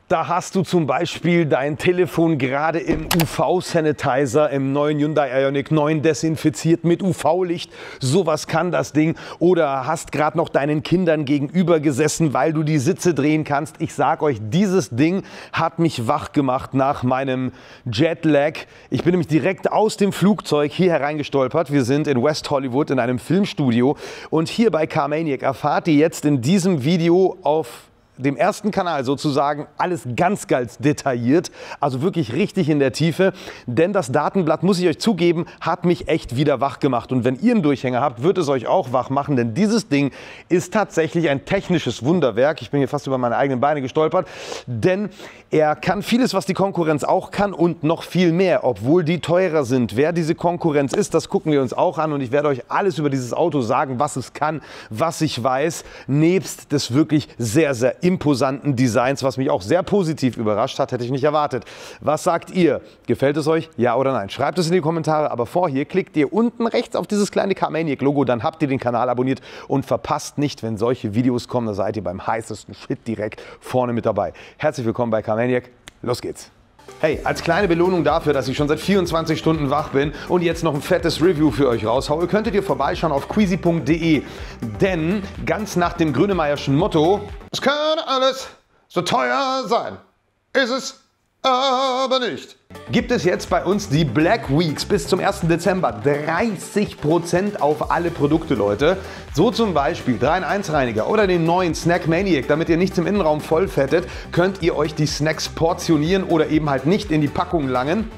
Da hast du zum Beispiel dein Telefon gerade im UV-Sanitizer im neuen Hyundai Ioniq 9 desinfiziert mit UV-Licht. Sowas kann das Ding. Oder hast gerade noch deinen Kindern gegenüber gesessen, weil du die Sitze drehen kannst. Ich sag euch, dieses Ding hat mich wach gemacht nach meinem Jetlag. Ich bin nämlich direkt aus dem Flugzeug hier hereingestolpert. Wir sind in West Hollywood in einem Filmstudio. Und hier bei Carmaniac erfahrt ihr jetzt in diesem Video auf dem ersten Kanal sozusagen alles ganz detailliert, also wirklich richtig in der Tiefe, denn das Datenblatt, muss ich euch zugeben, hat mich echt wieder wach gemacht und wenn ihr einen Durchhänger habt, wird es euch auch wach machen, denn dieses Ding ist tatsächlich ein technisches Wunderwerk. Ich bin hier fast über meine eigenen Beine gestolpert, denn er kann vieles, was die Konkurrenz auch kann und noch viel mehr, obwohl die teurer sind. Wer diese Konkurrenz ist, das gucken wir uns auch an und ich werde euch alles über dieses Auto sagen, was es kann, was ich weiß, nebst des wirklich sehr imposanten Designs, was mich auch sehr positiv überrascht hat, hätte ich nicht erwartet. Was sagt ihr? Gefällt es euch? Ja oder nein? Schreibt es in die Kommentare, aber vorher klickt ihr unten rechts auf dieses kleine Carmaniac-Logo, dann habt ihr den Kanal abonniert und verpasst nicht, wenn solche Videos kommen, da seid ihr beim heißesten Shit direkt vorne mit dabei. Herzlich willkommen bei Carmaniac, los geht's! Hey, als kleine Belohnung dafür, dass ich schon seit 24 Stunden wach bin und jetzt noch ein fettes Review für euch raushaue, könntet ihr vorbeischauen auf queasy.de. Denn ganz nach dem Grönemeierschen Motto, es kann alles so teuer sein, ist es aber nicht, gibt es jetzt bei uns die Black Weeks bis zum 1. Dezember 30% auf alle Produkte, Leute. So zum Beispiel 3-in-1-Reiniger oder den neuen Snack Maniac. Damit ihr nichts im Innenraum vollfettet, könnt ihr euch die Snacks portionieren oder eben halt nicht in die Packung langen.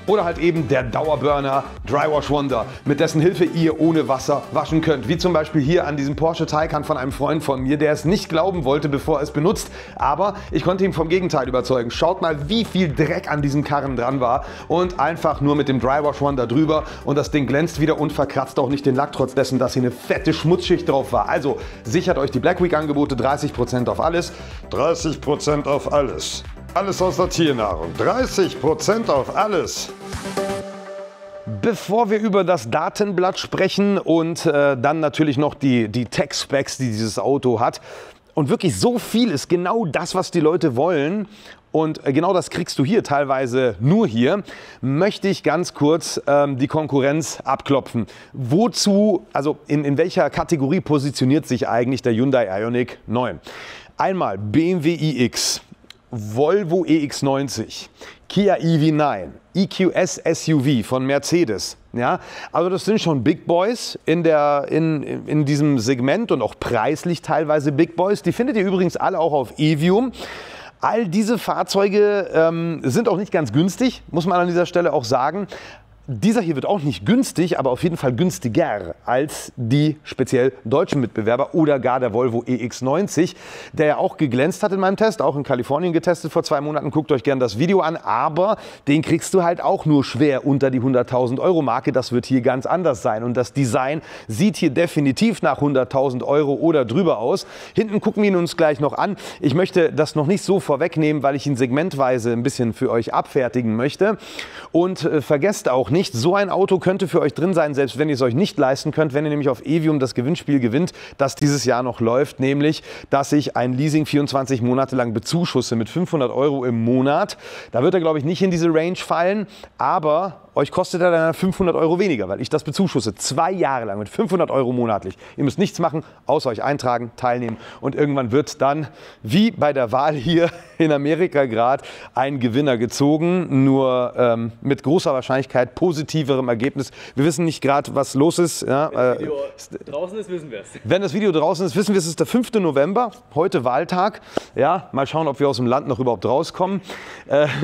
Oder halt eben der Dauerburner Dry Wash Wonder, mit dessen Hilfe ihr ohne Wasser waschen könnt. Wie zum Beispiel hier an diesem Porsche Taycan von einem Freund von mir, der es nicht glauben wollte, bevor er es benutzt. Aber ich konnte ihn vom Gegenteil überzeugen. Schaut mal, wie viel Dreck an diesem Karren dran war. Und einfach nur mit dem Dry Wash Wonder drüber. Und das Ding glänzt wieder und verkratzt auch nicht den Lack, trotz dessen, dass hier eine fette Schmutzschicht drauf war. Also sichert euch die Black Week Angebote, 30% auf alles. 30% auf alles. Alles aus der Tiernahrung. 30% auf alles. Bevor wir über das Datenblatt sprechen und dann natürlich noch die Tech-Specs, die dieses Auto hat, und wirklich so viel ist genau das, was die Leute wollen, und genau das kriegst du hier, teilweise nur hier, möchte ich ganz kurz die Konkurrenz abklopfen. Wozu, also in welcher Kategorie positioniert sich eigentlich der Hyundai Ioniq 9? Einmal BMW iX, Volvo EX90, Kia EV9, EQS SUV von Mercedes. Ja, also das sind schon Big Boys in diesem Segment und auch preislich teilweise Big Boys. Die findet ihr übrigens alle auch auf Evium. All diese Fahrzeuge sind auch nicht ganz günstig, muss man an dieser Stelle auch sagen. Dieser hier wird auch nicht günstig, aber auf jeden Fall günstiger als die speziell deutschen Mitbewerber oder gar der Volvo EX90, der ja auch geglänzt hat in meinem Test, auch in Kalifornien getestet vor 2 Monaten. Guckt euch gerne das Video an, aber den kriegst du halt auch nur schwer unter die 100.000 Euro Marke. Das wird hier ganz anders sein und das Design sieht hier definitiv nach 100.000 Euro oder drüber aus. Hinten gucken wir ihn uns gleich noch an. Ich möchte das noch nicht so vorwegnehmen, weil ich ihn segmentweise ein bisschen für euch abfertigen möchte. Und vergesst auch nicht, so ein Auto könnte für euch drin sein, selbst wenn ihr es euch nicht leisten könnt, wenn ihr nämlich auf Evium das Gewinnspiel gewinnt, das dieses Jahr noch läuft, nämlich, dass ich ein Leasing 24 Monate lang bezuschusse mit 500 Euro im Monat. Da wird er, glaube ich, nicht in diese Range fallen, aber euch kostet er dann 500 Euro weniger, weil ich das bezuschusse. 2 Jahre lang mit 500 Euro monatlich. Ihr müsst nichts machen, außer euch eintragen, teilnehmen und irgendwann wird dann, wie bei der Wahl hier in Amerika gerade, ein Gewinner gezogen, nur mit großer Wahrscheinlichkeit positiverem Ergebnis. Wir wissen nicht gerade, was los ist. Ja, wenn das Video draußen ist, wissen wir es. Wenn das Video draußen ist, wissen wir, es ist der 5. November, heute Wahltag. Ja, mal schauen, ob wir aus dem Land noch überhaupt rauskommen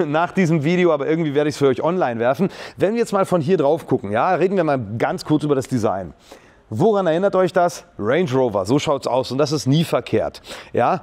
nach diesem Video, aber irgendwie werde ich es für euch online werfen. Wenn wir jetzt mal von hier drauf gucken, ja, reden wir mal ganz kurz über das Design. Woran erinnert euch das? Range Rover, so schaut es aus und das ist nie verkehrt. Ja,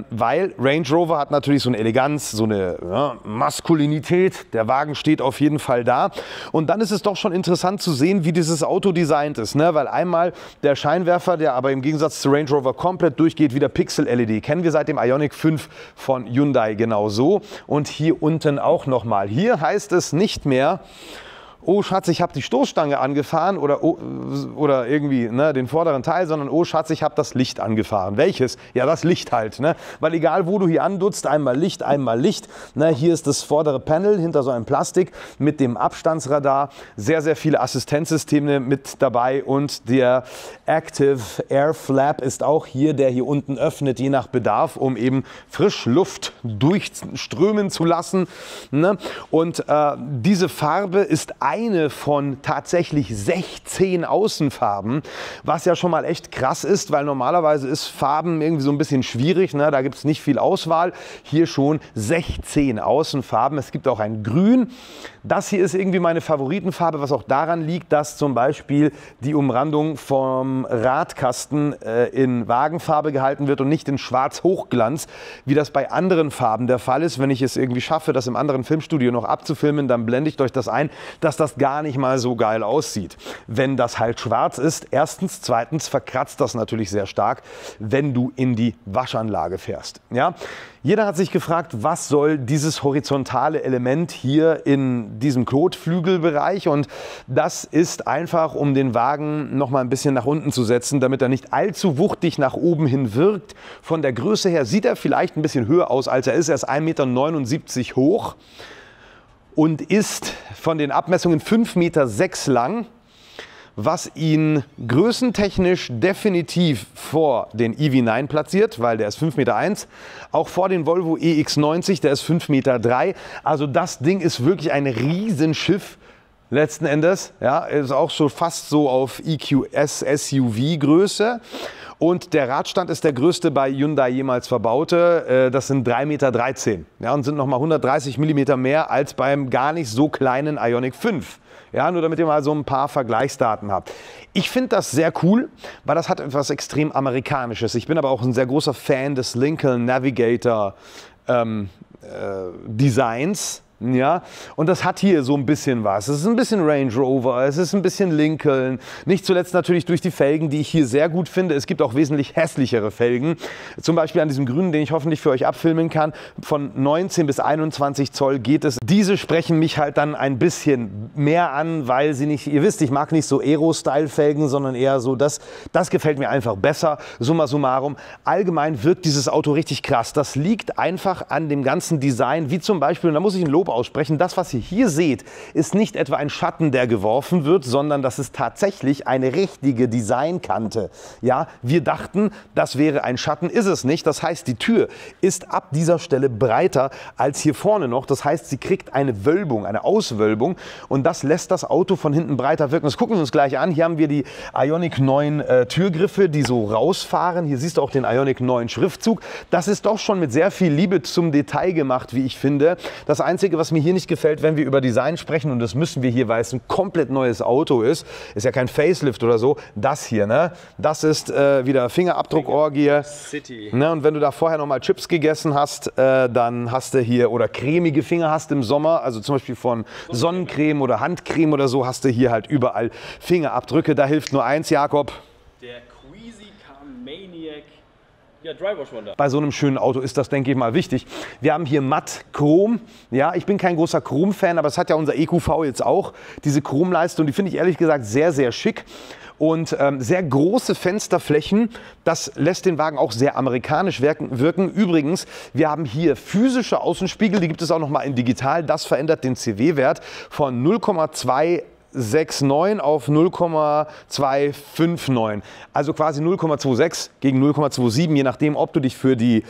weil Range Rover hat natürlich so eine Eleganz, so eine Maskulinität, der Wagen steht auf jeden Fall da. Und dann ist es doch schon interessant zu sehen, wie dieses Auto designt ist. Ne? Weil einmal der Scheinwerfer, der aber im Gegensatz zu Range Rover komplett durchgeht, wie der Pixel-LED, kennen wir seit dem Ioniq 5 von Hyundai genauso. Und hier unten auch nochmal. Hier heißt es nicht mehr oh Schatz, ich habe die Stoßstange angefahren oder irgendwie ne, den vorderen Teil, sondern oh Schatz, ich habe das Licht angefahren. Welches? Ja, das Licht halt. Ne? Weil egal, wo du hier andutzt, einmal Licht, einmal Licht. Ne? Hier ist das vordere Panel hinter so einem Plastik mit dem Abstandsradar. Sehr, sehr viele Assistenzsysteme mit dabei und der Active Air Flap ist auch hier, der hier unten öffnet, je nach Bedarf, um eben Frischluft durchströmen zu lassen. Ne? Und diese Farbe ist eine von tatsächlich 16 Außenfarben, was ja schon mal echt krass ist, weil normalerweise ist Farben irgendwie so ein bisschen schwierig, ne? Da gibt es nicht viel Auswahl. Hier schon 16 Außenfarben. Es gibt auch ein Grün. Das hier ist irgendwie meine Favoritenfarbe, was auch daran liegt, dass zum Beispiel die Umrandung vom Radkasten in Wagenfarbe gehalten wird und nicht in Schwarz-Hochglanz, wie das bei anderen Farben der Fall ist. Wenn ich es irgendwie schaffe, das im anderen Filmstudio noch abzufilmen, dann blende ich euch das ein, dass das gar nicht mal so geil aussieht, wenn das halt schwarz ist. Erstens, zweitens verkratzt das natürlich sehr stark, wenn du in die Waschanlage fährst. Ja? Jeder hat sich gefragt, was soll dieses horizontale Element hier in diesem Kotflügelbereich, und das ist einfach, um den Wagen noch mal ein bisschen nach unten zu setzen, damit er nicht allzu wuchtig nach oben hin wirkt. Von der Größe her sieht er vielleicht ein bisschen höher aus, als er ist. Er ist 1,79 Meter hoch und ist von den Abmessungen 5,6 Meter lang, was ihn größentechnisch definitiv vor den EV9 platziert, weil der ist 5,1 Meter. Auch vor den Volvo EX90, der ist 5,3 Meter. Also das Ding ist wirklich ein Riesenschiff letzten Endes. Ja, ist auch so fast so auf EQS SUV-Größe. Und der Radstand ist der größte bei Hyundai jemals verbaute. Das sind 3,13 Meter. Ja, und sind nochmal 130 mm mehr als beim gar nicht so kleinen Ioniq 5. Ja, nur damit ihr mal so ein paar Vergleichsdaten habt. Ich finde das sehr cool, weil das hat etwas extrem Amerikanisches. Ich bin aber auch ein sehr großer Fan des Lincoln Navigator Designs. Ja, und das hat hier so ein bisschen was. Es ist ein bisschen Range Rover, es ist ein bisschen Lincoln. Nicht zuletzt natürlich durch die Felgen, die ich hier sehr gut finde. Es gibt auch wesentlich hässlichere Felgen. Zum Beispiel an diesem grünen, den ich hoffentlich für euch abfilmen kann. Von 19 bis 21 Zoll geht es. Diese sprechen mich halt dann ein bisschen mehr an, weil sie nicht, ihr wisst, ich mag nicht so Aero-Style-Felgen, sondern eher so, das gefällt mir einfach besser. Summa summarum, allgemein wirkt dieses Auto richtig krass. Das liegt einfach an dem ganzen Design, wie zum Beispiel, und da muss ich ein Lob aussprechen, das, was ihr hier seht, ist nicht etwa ein Schatten, der geworfen wird, sondern das ist tatsächlich eine richtige Designkante. Ja, wir dachten, das wäre ein Schatten, ist es nicht. Das heißt, die Tür ist ab dieser Stelle breiter als hier vorne noch. Das heißt, sie kriegt eine Wölbung, eine Auswölbung, und das lässt das Auto von hinten breiter wirken. Das gucken wir uns gleich an. Hier haben wir die Ioniq 9 Türgriffe, die so rausfahren. Hier siehst du auch den Ioniq 9 Schriftzug. Das ist doch schon mit sehr viel Liebe zum Detail gemacht, wie ich finde. Das Einzige, was mir hier nicht gefällt, wenn wir über Design sprechen, und das müssen wir hier, weil es ein komplett neues Auto ist ja kein Facelift oder so, das hier, ne? Das ist wieder Fingerabdruckorgie. City. Ne? Und wenn du da vorher noch mal Chips gegessen hast, dann hast du hier, oder cremige Finger hast im Sommer, also zum Beispiel von Sonnencreme oder Handcreme oder so, hast du hier halt überall Fingerabdrücke. Da hilft nur eins, Jakob. Der Queasy Car Maniac. Ja, Drywash Wonder. Bei so einem schönen Auto ist das, denke ich mal, wichtig. Wir haben hier matt Chrom. Ja, ich bin kein großer Chrom-Fan, aber es hat ja unser EQV jetzt auch, diese Chromleiste. Und die finde ich ehrlich gesagt sehr, sehr schick. Und sehr große Fensterflächen, das lässt den Wagen auch sehr amerikanisch wirken. Übrigens, wir haben hier physische Außenspiegel, die gibt es auch noch mal in digital. Das verändert den CW-Wert von 0,269 auf 0,259. Also quasi 0,26 gegen 0,27, je nachdem, ob du dich für die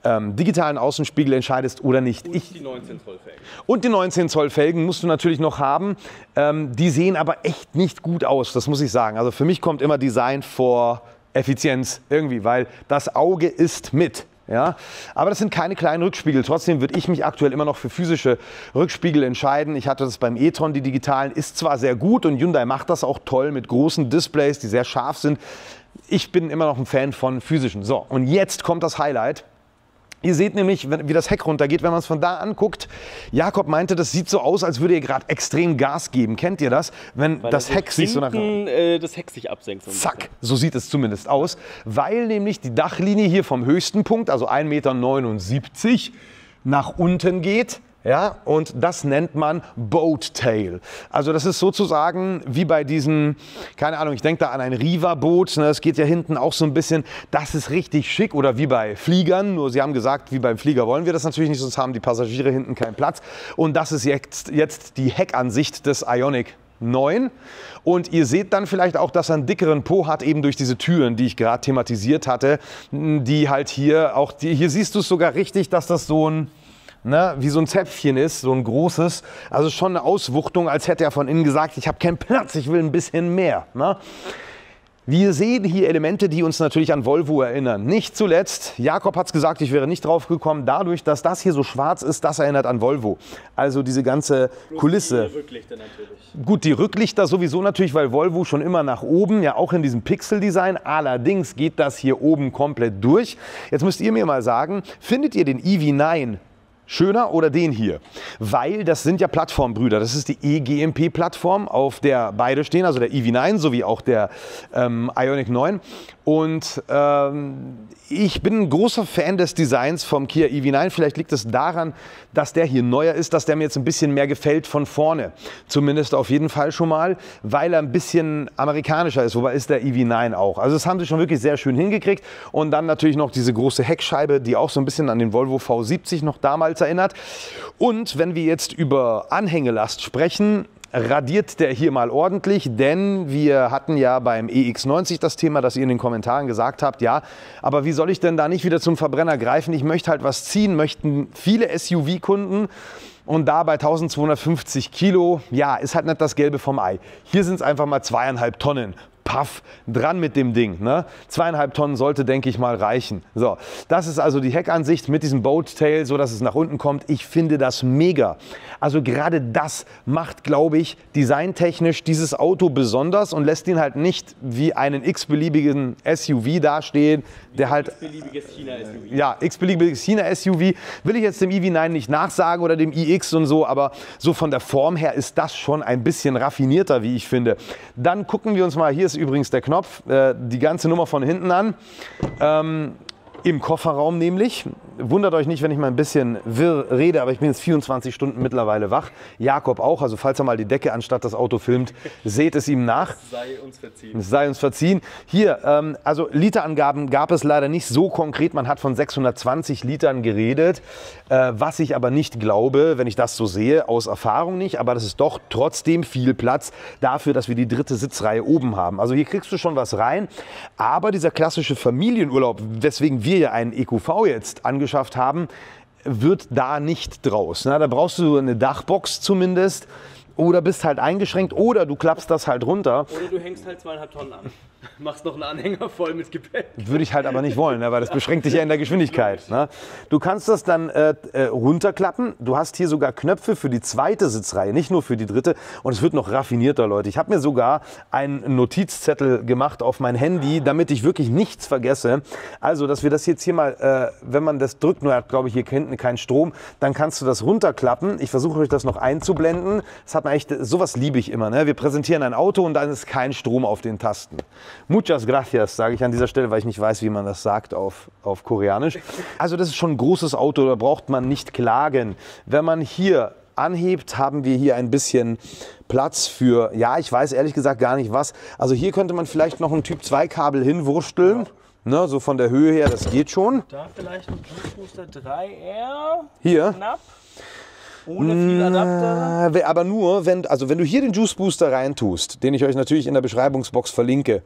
digitalen Außenspiegel entscheidest oder nicht. Und die 19 Zoll Felgen. Und die 19 Zoll Felgen musst du natürlich noch haben. Die sehen aber echt nicht gut aus, das muss ich sagen. Also für mich kommt immer Design vor Effizienz irgendwie, weil das Auge ist mit. Ja, aber das sind keine kleinen Rückspiegel. Trotzdem würde ich mich aktuell immer noch für physische Rückspiegel entscheiden. Ich hatte das beim e-tron, die digitalen, ist zwar sehr gut und Hyundai macht das auch toll mit großen Displays, die sehr scharf sind. Ich bin immer noch ein Fan von physischen. So, und jetzt kommt das Highlight. Ihr seht nämlich, wie das Heck runtergeht, wenn man es von da anguckt. Jakob meinte, das sieht so aus, als würde ihr gerade extrem Gas geben. Kennt ihr das? Wenn weil das Heck sich so nach... das Heck sich absenkt. So zack, so sieht es zumindest aus. Weil nämlich die Dachlinie hier vom höchsten Punkt, also 1,79 Meter, nach unten geht. Ja, und das nennt man Boat Tail. Also das ist sozusagen wie bei diesen, keine Ahnung, ich denke da an ein Riva-Boot, ne, das geht ja hinten auch so ein bisschen, das ist richtig schick, oder wie bei Fliegern, nur sie haben gesagt, wie beim Flieger wollen wir das natürlich nicht, sonst haben die Passagiere hinten keinen Platz. Und das ist jetzt die Heckansicht des Ioniq 9. Und ihr seht dann vielleicht auch, dass er einen dickeren Po hat, eben durch diese Türen, die ich gerade thematisiert hatte, die halt hier auch, hier siehst du es sogar richtig, dass das so ein, ne, wie so ein Zäpfchen ist, so ein großes. Also schon eine Auswuchtung, als hätte er von innen gesagt, ich habe keinen Platz, ich will ein bisschen mehr. Ne? Wir sehen hier Elemente, die uns natürlich an Volvo erinnern. Nicht zuletzt, Jakob hat es gesagt, ich wäre nicht drauf gekommen, dadurch, dass das hier so schwarz ist, das erinnert an Volvo. Also diese ganze Kulisse. Die Rücklichter natürlich. Gut, die Rücklichter sowieso natürlich, weil Volvo schon immer nach oben, ja auch in diesem Pixel-Design. Allerdings geht das hier oben komplett durch. Jetzt müsst ihr mir mal sagen, findet ihr den EV9 schöner oder den hier? Weil das sind ja Plattformbrüder. Das ist die eGMP-Plattform, auf der beide stehen, also der EV9 sowie auch der Ioniq 9. Und ich bin ein großer Fan des Designs vom Kia EV9. Vielleicht liegt es daran, dass der hier neuer ist, dass der mir jetzt ein bisschen mehr gefällt von vorne. Zumindest auf jeden Fall schon mal, weil er ein bisschen amerikanischer ist. Wobei ist der EV9 auch. Also das haben sie schon wirklich sehr schön hingekriegt. Und dann natürlich noch diese große Heckscheibe, die auch so ein bisschen an den Volvo V70 noch damals erinnert. Und wenn wir jetzt über Anhängelast sprechen, radiert der hier mal ordentlich, denn wir hatten ja beim EX90 das Thema, dass ihr in den Kommentaren gesagt habt, ja, aber wie soll ich denn da nicht wieder zum Verbrenner greifen? Ich möchte halt was ziehen, möchten viele SUV-Kunden. Und da bei 1250 Kilo, ja, ist halt nicht das Gelbe vom Ei. Hier sind es einfach mal 2,5 Tonnen. Paff, dran mit dem Ding. Ne? 2,5 Tonnen sollte, denke ich mal, reichen. So, das ist also die Heckansicht mit diesem Boat-Tail, so dass es nach unten kommt. Ich finde das mega. Also gerade das macht, glaube ich, designtechnisch dieses Auto besonders und lässt ihn halt nicht wie einen x-beliebigen SUV dastehen, der halt... X-beliebiges China-SUV. Ja, x-beliebiges China-SUV. Will ich jetzt dem EV9 nicht nachsagen oder dem iX und so, aber so von der Form her ist das schon ein bisschen raffinierter, wie ich finde. Dann gucken wir uns mal, hier ist übrigens der Knopf, die ganze Nummer von hinten an. Im Kofferraum nämlich. Wundert euch nicht, wenn ich mal ein bisschen wirr rede, aber ich bin jetzt 24 Stunden mittlerweile wach. Jakob auch, also falls er mal die Decke anstatt das Auto filmt, seht es ihm nach. Sei uns verziehen. Es sei uns verziehen. Hier, also Literangaben gab es leider nicht so konkret. Man hat von 620 Litern geredet, was ich aber nicht glaube, wenn ich das so sehe, aus Erfahrung nicht. Aber das ist doch trotzdem viel Platz dafür, dass wir die dritte Sitzreihe oben haben. Also hier kriegst du schon was rein. Aber dieser klassische Familienurlaub, weswegen wir ja einen EQV jetzt angeschafft haben, wird da nicht draus. Na, da brauchst du eine Dachbox zumindest oder bist halt eingeschränkt oder du klappst das halt runter. Oder du hängst halt 2,5 Tonnen an. Machst noch einen Anhänger voll mit Gepäck. Würde ich halt aber nicht wollen, ne, weil das beschränkt dich ja in der Geschwindigkeit. Ne? Du kannst das dann runterklappen. Du hast hier sogar Knöpfe für die zweite Sitzreihe, nicht nur für die dritte. Und es wird noch raffinierter, Leute. Ich habe mir sogar einen Notizzettel gemacht auf mein Handy, damit ich wirklich nichts vergesse. Also, dass wir das jetzt hier mal, wenn man das drückt, nur hat, glaube ich, hier hinten keinen Strom, dann kannst du das runterklappen. Ich versuche euch das noch einzublenden. Das hat man echt, sowas liebe ich immer. Ne? Wir präsentieren ein Auto und dann ist kein Strom auf den Tasten. Muchas gracias, sage ich an dieser Stelle, weil ich nicht weiß, wie man das sagt auf Koreanisch. Also das ist schon ein großes Auto, da braucht man nicht klagen. Wenn man hier anhebt, haben wir hier ein bisschen Platz für, ja, ich weiß ehrlich gesagt gar nicht was. Also hier könnte man vielleicht noch ein Typ-2-Kabel hinwursteln. Ne, so von der Höhe her, das geht schon. Da vielleicht ein Juice Booster 3R. Hier. Knapp. Ohne viel Adapter. Aber nur, wenn du hier den Juice Booster reintust, den ich euch natürlich in der Beschreibungsbox verlinke,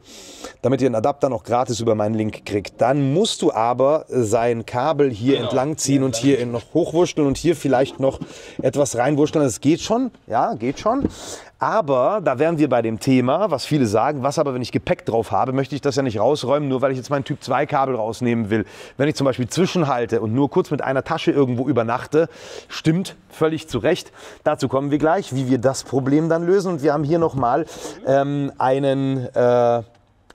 damit ihr einen Adapter noch gratis über meinen Link kriegt, dann musst du aber sein Kabel hier entlang ziehen und hier noch hochwursteln und hier vielleicht noch etwas reinwursteln. Das geht schon, ja, geht schon. Aber da wären wir bei dem Thema, was viele sagen, was aber, wenn ich Gepäck drauf habe, möchte ich das ja nicht rausräumen, nur weil ich jetzt mein Typ-2-Kabel rausnehmen will. Wenn ich zum Beispiel zwischenhalte und nur kurz mit einer Tasche irgendwo übernachte, stimmt, völlig zu Recht. Dazu kommen wir gleich, wie wir das Problem dann lösen. Und wir haben hier nochmal einen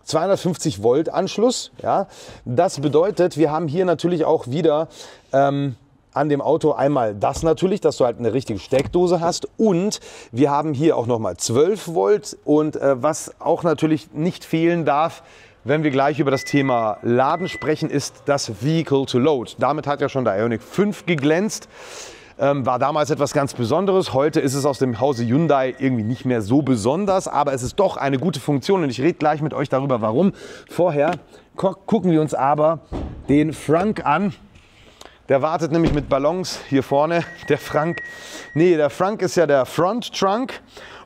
250 Volt Anschluss. Ja? Das bedeutet, wir haben hier natürlich auch wieder an dem Auto einmal das natürlich, dass du halt eine richtige Steckdose hast, und wir haben hier auch nochmal 12 Volt und was auch natürlich nicht fehlen darf, wenn wir gleich über das Thema Laden sprechen, ist das Vehicle to Load. Damit hat ja schon der Ioniq 5 geglänzt. War damals etwas ganz Besonderes. Heute ist es aus dem Hause Hyundai irgendwie nicht mehr so besonders, aber es ist doch eine gute Funktion und ich rede gleich mit euch darüber, warum. Vorher gucken wir uns aber den Frank an. Der wartet nämlich mit Ballons hier vorne. Der Frank ist ja der Front Trunk.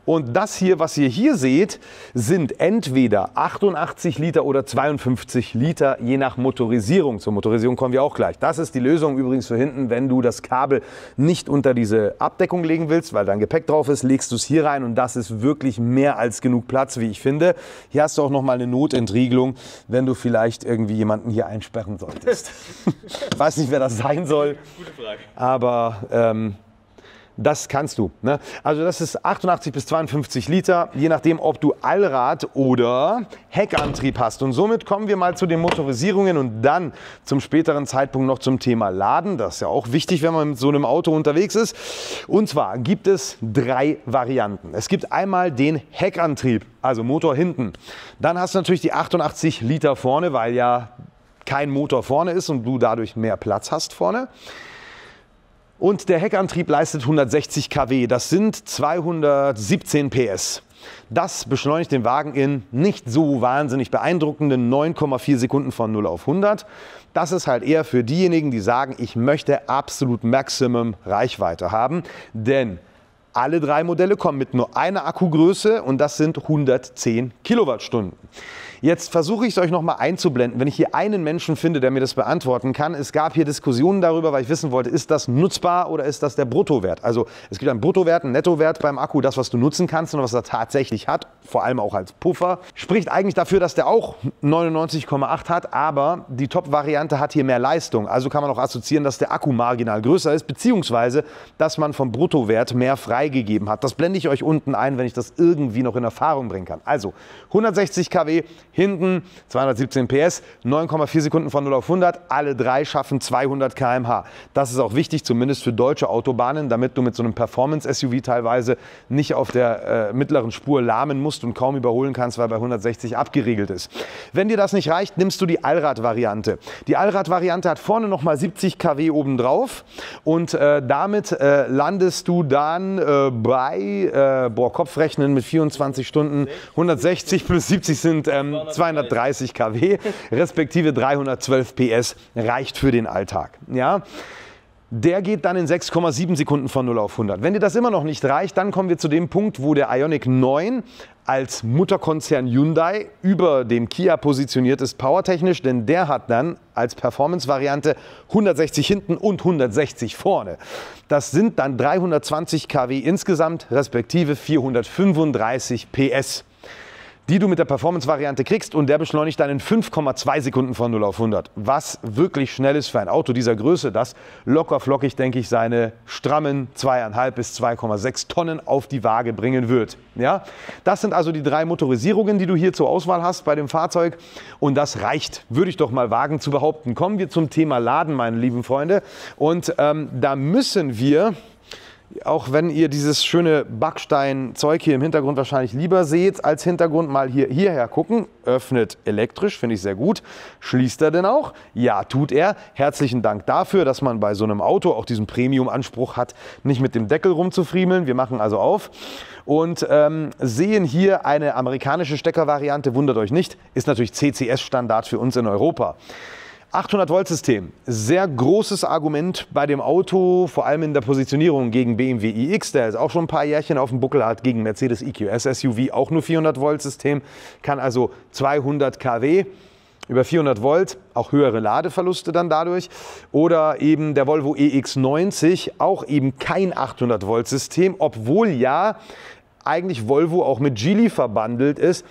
Und das hier, was ihr hier seht, sind entweder 88 Liter oder 52 Liter, je nach Motorisierung. Zur Motorisierung kommen wir auch gleich. Das ist die Lösung übrigens für hinten, wenn du das Kabel nicht unter diese Abdeckung legen willst, weil dein Gepäck drauf ist, legst du es hier rein und das ist wirklich mehr als genug Platz, wie ich finde. Hier hast du auch noch mal eine Notentriegelung, wenn du vielleicht irgendwie jemanden hier einsperren solltest. Ich weiß nicht, wer das sein soll. Gute Frage. Aber das kannst du. Ne? Also das ist 88 bis 52 Liter, je nachdem, ob du Allrad oder Heckantrieb hast. Und somit kommen wir mal zu den Motorisierungen und dann zum späteren Zeitpunkt noch zum Thema Laden. Das ist ja auch wichtig, wenn man mit so einem Auto unterwegs ist. Und zwar gibt es 3 Varianten. Es gibt einmal den Heckantrieb, also Motor hinten. Dann hast du natürlich die 88 Liter vorne, weil ja kein Motor vorne ist und du dadurch mehr Platz hast vorne. Und der Heckantrieb leistet 160 kW, das sind 217 PS. Das beschleunigt den Wagen in nicht so wahnsinnig beeindruckenden 9,4 Sekunden von 0 auf 100. Das ist halt eher für diejenigen, die sagen, ich möchte absolut Maximum Reichweite haben, denn alle 3 Modelle kommen mit nur einer Akkugröße und das sind 110 Kilowattstunden. Jetzt versuche ich es euch noch mal einzublenden, wenn ich hier einen Menschen finde, der mir das beantworten kann. Es gab hier Diskussionen darüber, weil ich wissen wollte, ist das nutzbar oder ist das der Bruttowert? Also es gibt einen Bruttowert, einen Nettowert beim Akku, das, was du nutzen kannst und was er tatsächlich hat, vor allem auch als Puffer. Spricht eigentlich dafür, dass der auch 99,8 hat, aber die Top-Variante hat hier mehr Leistung. Also kann man auch assoziieren, dass der Akku marginal größer ist, beziehungsweise dass man vom Bruttowert mehr freigegeben hat. Das blende ich euch unten ein, wenn ich das irgendwie noch in Erfahrung bringen kann. Also 160 kW, hinten 217 PS, 9,4 Sekunden von 0 auf 100. Alle 3 schaffen 200 km/h. Das ist auch wichtig, zumindest für deutsche Autobahnen, damit du mit so einem Performance-SUV teilweise nicht auf der mittleren Spur lahmen musst und kaum überholen kannst, weil bei 160 abgeriegelt ist. Wenn dir das nicht reicht, nimmst du die Allrad-Variante. Die Allrad-Variante hat vorne nochmal 70 kW obendrauf und damit landest du dann bei Kopfrechnen mit 24 Stunden 160 plus 70 sind 230 kW, respektive 312 PS, reicht für den Alltag. Ja? Der geht dann in 6,7 Sekunden von 0 auf 100. Wenn dir das immer noch nicht reicht, dann kommen wir zu dem Punkt, wo der Ioniq 9 als Mutterkonzern Hyundai über dem Kia positioniert ist, powertechnisch, denn der hat dann als Performance-Variante 160 hinten und 160 vorne. Das sind dann 320 kW insgesamt, respektive 435 PS. Die du mit der Performance-Variante kriegst und der beschleunigt dann in 5,2 Sekunden von 0 auf 100. Was wirklich schnell ist für ein Auto dieser Größe, das locker flockig, denke ich, seine strammen 2,5 bis 2,6 Tonnen auf die Waage bringen wird. Ja? Das sind also die 3 Motorisierungen, die du hier zur Auswahl hast bei dem Fahrzeug und das reicht, würde ich doch mal wagen zu behaupten. Kommen wir zum Thema Laden, meine lieben Freunde, und da müssen wir, auch wenn ihr dieses schöne Backsteinzeug hier im Hintergrund wahrscheinlich lieber seht als Hintergrund, mal hierher gucken. Öffnet elektrisch, finde ich sehr gut. Schließt er denn auch? Ja, tut er. Herzlichen Dank dafür, dass man bei so einem Auto auch diesen Premium-Anspruch hat, nicht mit dem Deckel rumzufriemeln. Wir machen also auf und sehen hier eine amerikanische Steckervariante. Wundert euch nicht, ist natürlich CCS-Standard für uns in Europa. 800-Volt-System, sehr großes Argument bei dem Auto, vor allem in der Positionierung gegen BMW iX, der jetzt auch schon ein paar Jährchen auf dem Buckel hat, gegen Mercedes EQS SUV, auch nur 400-Volt-System, kann also 200 kW, über 400 Volt, auch höhere Ladeverluste dann dadurch. Oder eben der Volvo EX90, auch eben kein 800-Volt-System, obwohl ja eigentlich Volvo auch mit Geely verbandelt ist,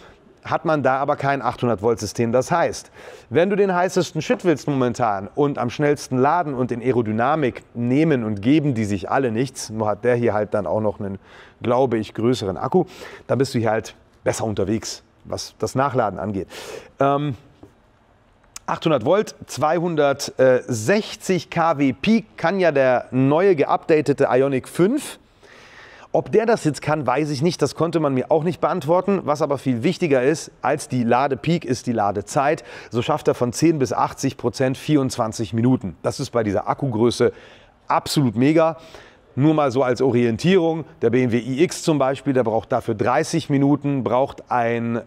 hat man da aber kein 800-Volt-System. Das heißt, wenn du den heißesten Shit willst momentan und am schnellsten laden und in Aerodynamik nehmen und geben die sich alle nichts, nur hat der hier halt dann auch noch einen, glaube ich, größeren Akku, dann bist du hier halt besser unterwegs, was das Nachladen angeht. 800 Volt, 260 kW Peak kann ja der neue geupdatete Ioniq 5. Ob der das jetzt kann, weiß ich nicht. Das konnte man mir auch nicht beantworten. Was aber viel wichtiger ist als die Ladepeak, ist die Ladezeit. So schafft er von 10 bis 80% 24 Minuten. Das ist bei dieser Akkugröße absolut mega. Nur mal so als Orientierung, der BMW iX zum Beispiel, der braucht dafür 30 Minuten, braucht ein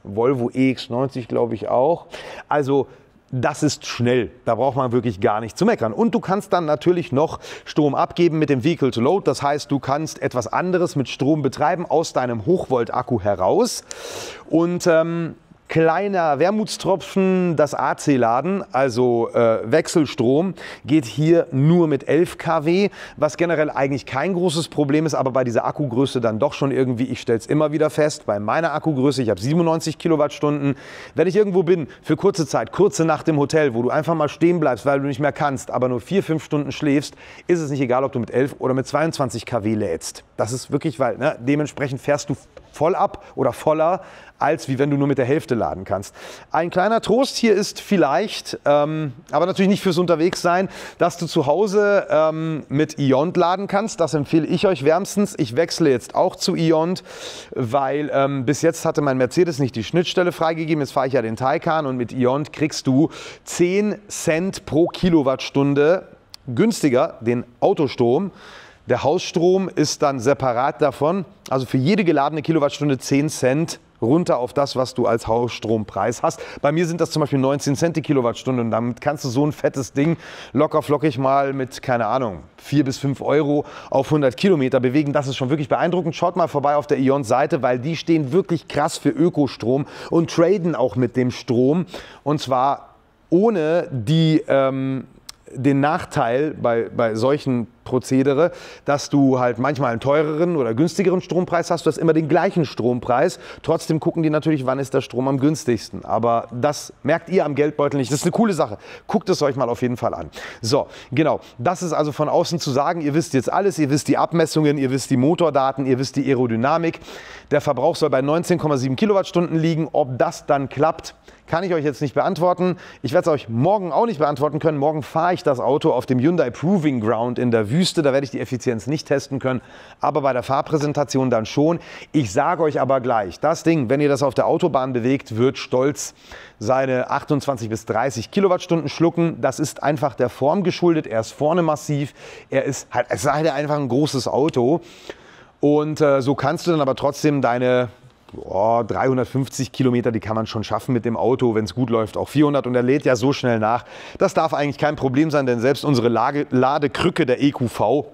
Volvo EX90, glaube ich auch. Also das ist schnell, da braucht man wirklich gar nicht zu meckern. Und du kannst dann natürlich noch Strom abgeben mit dem Vehicle to Load. Das heißt, du kannst etwas anderes mit Strom betreiben aus deinem Hochvolt-Akku heraus. Und kleiner Wermutstropfen, das AC-Laden, also Wechselstrom, geht hier nur mit 11 kW, was generell eigentlich kein großes Problem ist, aber bei dieser Akkugröße dann doch schon irgendwie, ich stelle es immer wieder fest, bei meiner Akkugröße, ich habe 97 Kilowattstunden, wenn ich irgendwo bin, für kurze Zeit, kurze Nacht im Hotel, wo du einfach mal stehen bleibst, weil du nicht mehr kannst, aber nur 4-5 Stunden schläfst, ist es nicht egal, ob du mit 11 oder mit 22 kW lädst. Das ist wirklich, weil dementsprechend fährst du voll ab oder voller, als wie wenn du nur mit der Hälfte laden kannst. Ein kleiner Trost hier ist vielleicht, aber natürlich nicht fürs Unterwegssein, dass du zu Hause mit Iont laden kannst. Das empfehle ich euch wärmstens. Ich wechsle jetzt auch zu Iont, weil bis jetzt hatte mein Mercedes nicht die Schnittstelle freigegeben. Jetzt fahre ich ja den Taycan und mit Iont kriegst du 10 Cent pro Kilowattstunde günstiger den Autostrom. Der Hausstrom ist dann separat davon, also für jede geladene Kilowattstunde 10 Cent runter auf das, was du als Hausstrompreis hast. Bei mir sind das zum Beispiel 19 Cent die Kilowattstunde und damit kannst du so ein fettes Ding locker flockig mal mit, keine Ahnung, 4 bis 5 Euro auf 100 Kilometer bewegen. Das ist schon wirklich beeindruckend. Schaut mal vorbei auf der Iont-Seite, weil die stehen wirklich krass für Ökostrom und traden auch mit dem Strom und zwar ohne den Nachteil bei solchen Prozedere, dass du halt manchmal einen teureren oder günstigeren Strompreis hast. Du hast immer den gleichen Strompreis. Trotzdem gucken die natürlich, wann ist der Strom am günstigsten. Aber das merkt ihr am Geldbeutel nicht. Das ist eine coole Sache. Guckt es euch mal auf jeden Fall an. So, genau. Das ist also von außen zu sagen. Ihr wisst jetzt alles. Ihr wisst die Abmessungen, ihr wisst die Motordaten, ihr wisst die Aerodynamik. Der Verbrauch soll bei 19,7 Kilowattstunden liegen. Ob das dann klappt, kann ich euch jetzt nicht beantworten. Ich werde es euch morgen auch nicht beantworten können. Morgen fahre ich das Auto auf dem Hyundai Proving Ground in der Wüste. Da werde ich die Effizienz nicht testen können, aber bei der Fahrpräsentation dann schon. Ich sage euch aber gleich, das Ding, wenn ihr das auf der Autobahn bewegt, wird stolz seine 28 bis 30 Kilowattstunden schlucken. Das ist einfach der Form geschuldet. Er ist vorne massiv. Es ist halt einfach ein großes Auto. Und so kannst du dann aber trotzdem deine 350 Kilometer, die kann man schon schaffen mit dem Auto, wenn es gut läuft, auch 400 und er lädt ja so schnell nach. Das darf eigentlich kein Problem sein, denn selbst unsere Ladekrücke der EQV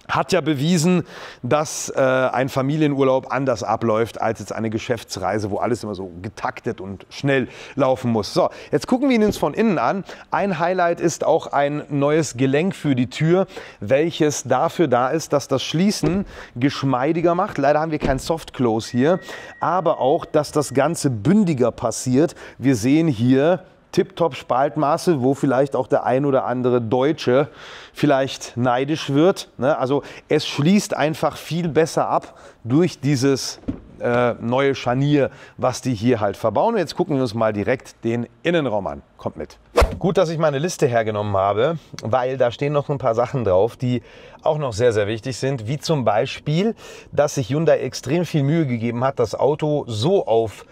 hat ja bewiesen, dass ein Familienurlaub anders abläuft als jetzt eine Geschäftsreise, wo alles immer so getaktet und schnell laufen muss. So, jetzt gucken wir ihn uns von innen an. Ein Highlight ist auch ein neues Gelenk für die Tür, welches dafür da ist, dass das Schließen geschmeidiger macht. Leider haben wir kein Soft Close hier, aber auch, dass das Ganze bündiger passiert. Wir sehen hier Tip-Top-Spaltmaße, wo vielleicht auch der ein oder andere Deutsche vielleicht neidisch wird. Also es schließt einfach viel besser ab durch dieses neue Scharnier, was die hier halt verbauen. Und jetzt gucken wir uns mal direkt den Innenraum an. Kommt mit. Gut, dass ich meine Liste hergenommen habe, weil da stehen noch ein paar Sachen drauf, die auch noch sehr, sehr wichtig sind. Wie zum Beispiel, dass sich Hyundai extrem viel Mühe gegeben hat, das Auto so auf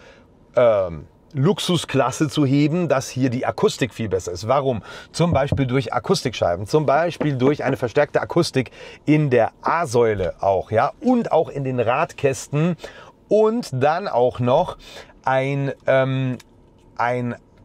Luxusklasse zu heben, dass hier die Akustik viel besser ist. Warum? Zum Beispiel durch Akustikscheiben, zum Beispiel durch eine verstärkte Akustik in der A-Säule auch, ja, und auch in den Radkästen und dann auch noch ein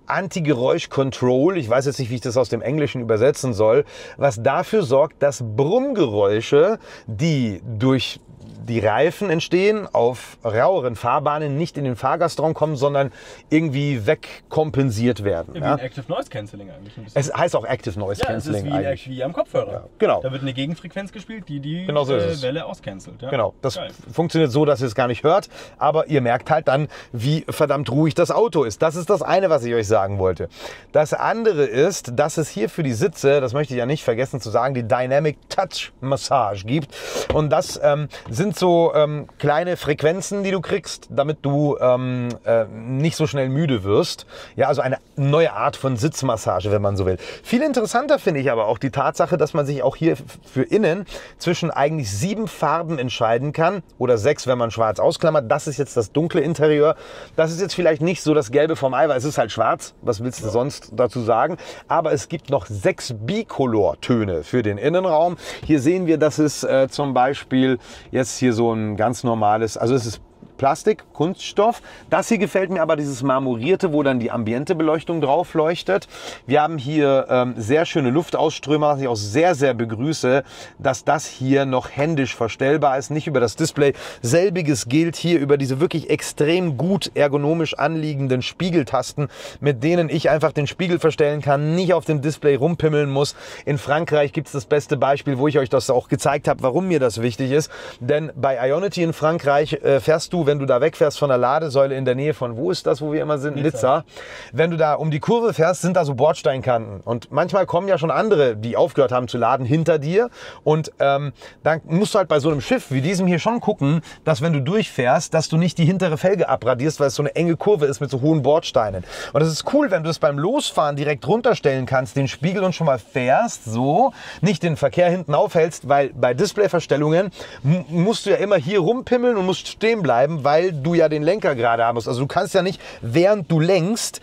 Anti-Geräusch-Control, ich weiß jetzt nicht, wie ich das aus dem Englischen übersetzen soll, was dafür sorgt, dass Brummgeräusche, die durch die Reifen entstehen, auf raueren Fahrbahnen nicht in den Fahrgastraum kommen, sondern irgendwie wegkompensiert werden. Wie ein Active Noise Cancelling eigentlich. Ein bisschen. Es heißt auch Active Noise Cancelling. Ja, es ist wie am Kopfhörer. Ja, genau. Da wird eine Gegenfrequenz gespielt, die genau so Welle auscancelt. Ja? Genau, das funktioniert so, dass ihr es gar nicht hört, aber ihr merkt halt dann, wie verdammt ruhig das Auto ist. Das ist das eine, was ich euch sagen wollte. Das andere ist, dass es hier für die Sitze, das möchte ich ja nicht vergessen zu sagen, die Dynamic Touch Massage gibt. Und das sind so kleine Frequenzen, die du kriegst, damit du nicht so schnell müde wirst. Ja, also eine neue Art von Sitzmassage, wenn man so will. Viel interessanter finde ich aber auch die Tatsache, dass man sich auch hier für innen zwischen eigentlich 7 Farben entscheiden kann oder 6, wenn man schwarz ausklammert. Das ist jetzt das dunkle Interieur. Das ist jetzt vielleicht nicht so das Gelbe vom Ei, weil es ist halt schwarz. Was willst du sonst dazu sagen? Aber es gibt noch 6 Bicolor-Töne für den Innenraum. Hier sehen wir, dass es zum Beispiel jetzt hier so ein ganz normales, also es ist Plastik, Kunststoff. Das hier gefällt mir aber, dieses Marmorierte, wo dann die Ambientebeleuchtung drauf leuchtet. Wir haben hier sehr schöne Luftausströmer, was ich auch sehr, sehr begrüße, dass das hier noch händisch verstellbar ist, nicht über das Display. Selbiges gilt hier über diese wirklich extrem gut ergonomisch anliegenden Spiegeltasten, mit denen ich einfach den Spiegel verstellen kann, nicht auf dem Display rumpimmeln muss. In Frankreich gibt es das beste Beispiel, wo ich euch das auch gezeigt habe, warum mir das wichtig ist. Denn bei Ionity in Frankreich fährst du, wenn du da wegfährst von der Ladesäule in der Nähe von, wo ist das, wo wir immer sind? Nizza. Wenn du da um die Kurve fährst, sind da so Bordsteinkanten. Und manchmal kommen ja schon andere, die aufgehört haben zu laden, hinter dir. Und dann musst du halt bei so einem Schiff wie diesem hier schon gucken, dass wenn du durchfährst, dass du nicht die hintere Felge abradierst, weil es so eine enge Kurve ist mit so hohen Bordsteinen. Und das ist cool, wenn du es beim Losfahren direkt runterstellen kannst, den Spiegel und schon mal fährst, so, nicht den Verkehr hinten aufhältst, weil bei Displayverstellungen musst du ja immer hier rumpimmeln und musst stehen bleiben, weil du ja den Lenker gerade haben musst. Also du kannst ja nicht, während du lenkst,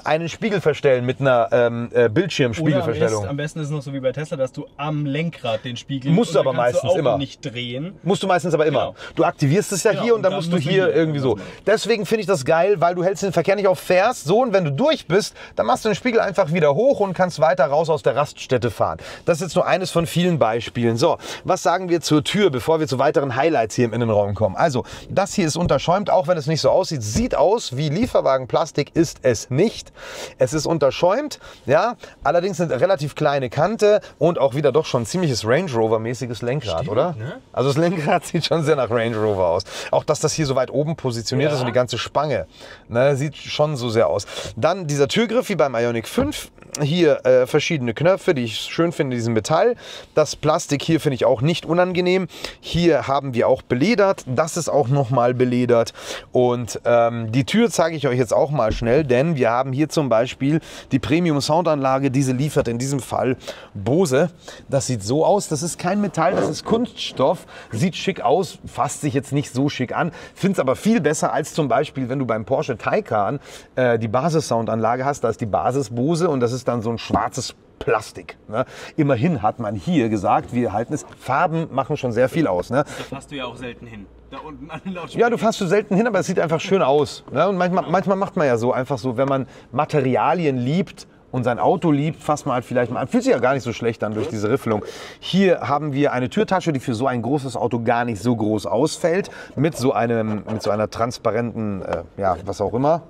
einen Spiegel verstellen mit einer Bildschirmspiegelverstellung. Oder am besten ist es noch so wie bei Tesla, dass du am Lenkrad den Spiegel musst du aber meistens immer nicht drehen. Musst du meistens aber immer. Genau. Du aktivierst es ja hier und dann musst du hier irgendwie so. Deswegen finde ich das geil, weil du hältst den Verkehr nicht auf fährst, so, und wenn du durch bist, dann machst du den Spiegel einfach wieder hoch und kannst weiter raus aus der Raststätte fahren. Das ist jetzt nur eines von vielen Beispielen. So, was sagen wir zur Tür, bevor wir zu weiteren Highlights hier im Innenraum kommen? Also, das hier ist unterschäumt, auch wenn es nicht so aussieht. Sieht aus wie Lieferwagenplastik, ist es nicht. Es ist unterschäumt, ja, allerdings eine relativ kleine Kante und auch wieder doch schon ein ziemliches Range Rover-mäßiges Lenkrad. Stimmt, oder? Ne? Also das Lenkrad sieht schon sehr nach Range Rover aus. Auch, dass das hier so weit oben positioniert ist und die ganze Spange, ne, sieht schon so sehr aus. Dann dieser Türgriff wie beim Ioniq 5. Hier verschiedene Knöpfe, die ich schön finde, diesen Metall. Das Plastik hier finde ich auch nicht unangenehm. Hier haben wir auch beledert. Das ist auch nochmal beledert. Und die Tür zeige ich euch jetzt auch mal schnell, denn wir haben hier zum Beispiel die Premium Soundanlage. Diese liefert in diesem Fall Bose. Das sieht so aus. Das ist kein Metall, das ist Kunststoff. Sieht schick aus, fasst sich jetzt nicht so schick an. Finde es aber viel besser als zum Beispiel, wenn du beim Porsche Taycan die Basis-Soundanlage hast. Da ist die Basis Bose und das ist dann so ein schwarzes Plastik. Ne? Immerhin hat man hier gesagt, wir halten es. Farben machen schon sehr viel aus. Ne? Da fährst du ja auch selten hin. Da unten an den Lautsprechern. Ja, du fährst du selten hin, aber es sieht einfach schön aus. Ne? Und manchmal macht man ja so, einfach so, wenn man Materialien liebt und sein Auto liebt, fasst man halt vielleicht mal an. Fühlt sich ja gar nicht so schlecht an durch diese Riffelung. Hier haben wir eine Türtasche, die für so ein großes Auto gar nicht so groß ausfällt. Mit so einer transparenten, ja, was auch immer,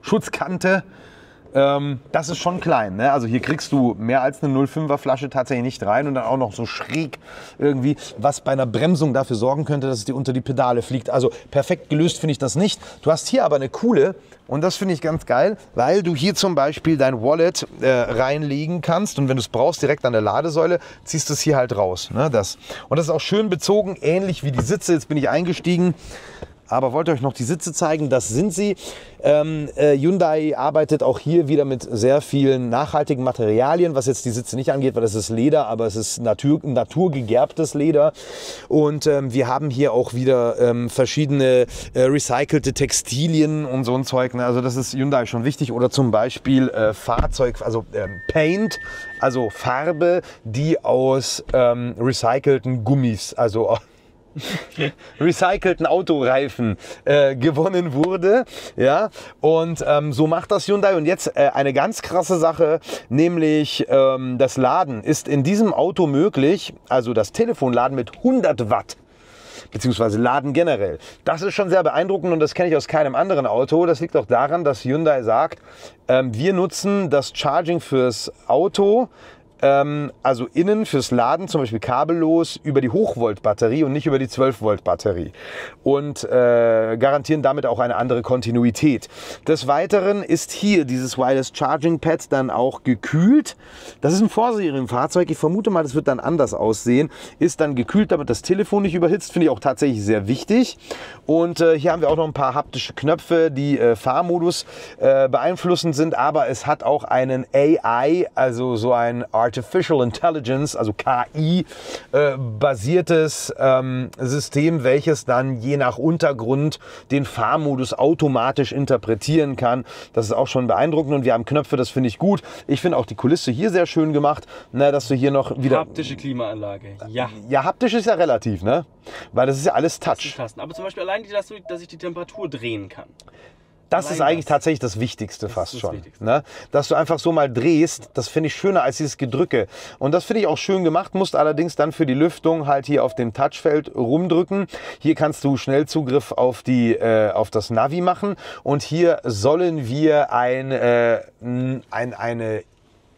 Schutzkante. Das ist schon klein, ne? Also hier kriegst du mehr als eine 0,5er Flasche tatsächlich nicht rein und dann auch noch so schräg irgendwie, was bei einer Bremsung dafür sorgen könnte, dass es dir unter die Pedale fliegt. Also perfekt gelöst finde ich das nicht. Du hast hier aber eine coole, und das finde ich ganz geil, weil du hier zum Beispiel dein Wallet reinlegen kannst und wenn du es brauchst, direkt an der Ladesäule, ziehst du es hier halt raus. Ne? Und das ist auch schön bezogen, ähnlich wie die Sitze. Jetzt bin ich eingestiegen. Aber wollte euch noch die Sitze zeigen, das sind sie. Hyundai arbeitet auch hier wieder mit sehr vielen nachhaltigen Materialien, was jetzt die Sitze nicht angeht, weil das ist Leder, aber es ist naturgegerbtes Leder. Und wir haben hier auch wieder verschiedene recycelte Textilien und so ein Zeug. Ne? Also das ist Hyundai schon wichtig. Oder zum Beispiel Fahrzeug, also Paint, also Farbe, die aus recycelten Gummis, also recycelten Autoreifen gewonnen wurde, ja, und so macht das Hyundai. Und jetzt eine ganz krasse Sache, nämlich das Laden ist in diesem Auto möglich, also das Telefonladen mit 100 Watt. Beziehungsweise Laden generell. Das ist schon sehr beeindruckend und das kenne ich aus keinem anderen Auto. Das liegt auch daran, dass Hyundai sagt, wir nutzen das Charging fürs Auto Also innen fürs Laden zum Beispiel kabellos über die Hochvolt-Batterie und nicht über die 12-Volt-Batterie. Und garantieren damit auch eine andere Kontinuität. Des Weiteren ist hier dieses Wireless Charging Pad dann auch gekühlt. Das ist ein Vorserienfahrzeug. Ich vermute mal, das wird dann anders aussehen. Ist dann gekühlt, damit das Telefon nicht überhitzt. Finde ich auch tatsächlich sehr wichtig. Und hier haben wir auch noch ein paar haptische Knöpfe, die Fahrmodus beeinflussend sind. Aber es hat auch einen AI, also so ein Artificial Intelligence, also KI, basiertes System, welches dann je nach Untergrund den Fahrmodus automatisch interpretieren kann. Das ist auch schon beeindruckend und wir haben Knöpfe, das finde ich gut. Ich finde auch die Kulisse hier sehr schön gemacht, ne, dass du hier noch wieder... Haptische Klimaanlage, ja. Ja, haptisch ist ja relativ, ne? Weil das ist ja alles Touch. Aber zum Beispiel allein, dass ich die Temperatur drehen kann. Das ist eigentlich tatsächlich das Wichtigste fast schon. Ne? Dass du einfach so mal drehst, das finde ich schöner als dieses Gedrücke. Und das finde ich auch schön gemacht, musst allerdings dann für die Lüftung halt hier auf dem Touchfeld rumdrücken. Hier kannst du Schnellzugriff auf das Navi machen. Und hier sollen wir eine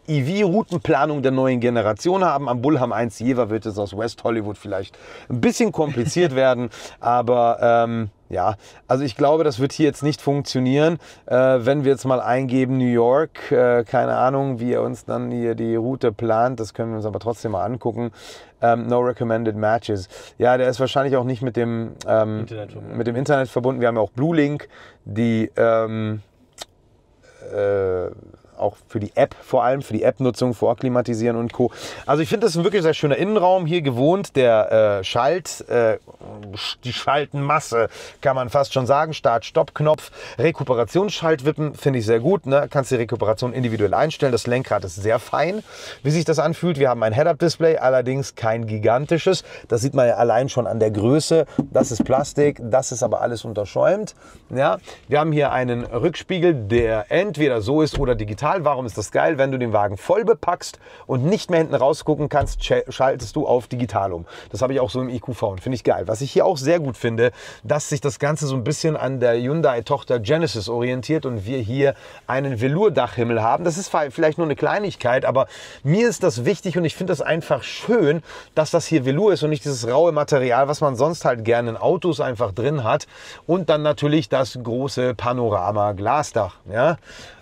EV-Routenplanung der neuen Generation haben. Am Bullham 1 Jever wird es aus West Hollywood vielleicht ein bisschen kompliziert werden, aber ja, also ich glaube, das wird hier jetzt nicht funktionieren, wenn wir jetzt mal eingeben New York, keine Ahnung, wie er uns dann hier die Route plant, das können wir uns aber trotzdem mal angucken. No recommended matches. Ja, der ist wahrscheinlich auch nicht mit dem Internet verbunden. Wir haben ja auch Blue Link, die auch für die App, vor allem für die App-Nutzung, Vorklimatisieren und Co. Also ich finde, das ist ein wirklich sehr schöner Innenraum, hier gewohnt. Der die Schaltenmasse, kann man fast schon sagen. Start-Stopp-Knopf, Rekuperationsschaltwippen finde ich sehr gut. Ne? Kannst die Rekuperation individuell einstellen. Das Lenkrad ist sehr fein, wie sich das anfühlt. Wir haben ein Head-Up-Display, allerdings kein gigantisches. Das sieht man ja allein schon an der Größe. Das ist Plastik, das ist aber alles unterschäumt. Ja? Wir haben hier einen Rückspiegel, der entweder so ist oder digital. Warum ist das geil? Wenn du den Wagen voll bepackst und nicht mehr hinten rausgucken kannst, schaltest du auf digital um. Das habe ich auch so im EQV und finde ich geil. Was ich hier auch sehr gut finde, dass sich das Ganze so ein bisschen an der Hyundai-Tochter Genesis orientiert und wir hier einen Velour-Dachhimmel haben. Das ist vielleicht nur eine Kleinigkeit, aber mir ist das wichtig und ich finde das einfach schön, dass das hier Velour ist und nicht dieses raue Material, was man sonst halt gerne in Autos einfach drin hat. Und dann natürlich das große Panorama-Glasdach. Ja?